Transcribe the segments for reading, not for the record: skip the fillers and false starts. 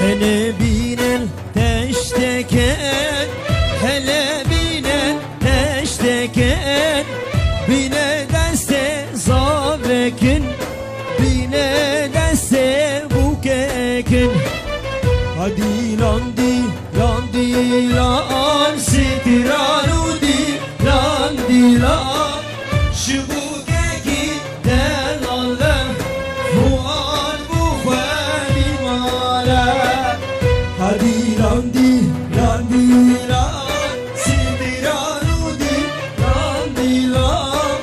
hele binen teşteken, hele binen teşteken, bine deste zavekin, bine deste bukekin. Hadi lan dilan dilan, sitiranu dilan dilan, şu bukeki delalle fual bu khadimala. Hadi lan dilan dilan, sitiranu dilan dilan,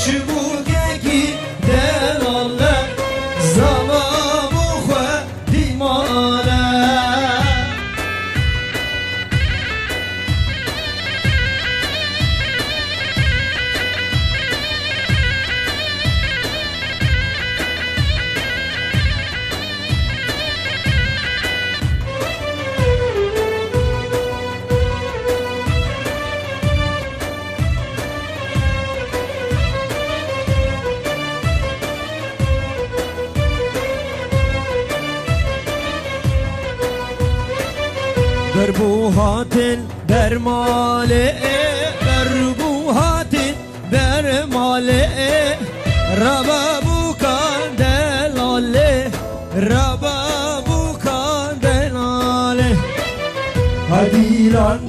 şu bukeki delalle zama bu khadimala. Berbuhatin bermale, berbuhatin bermale, rababuka delale, rababuka delale. Hadi lan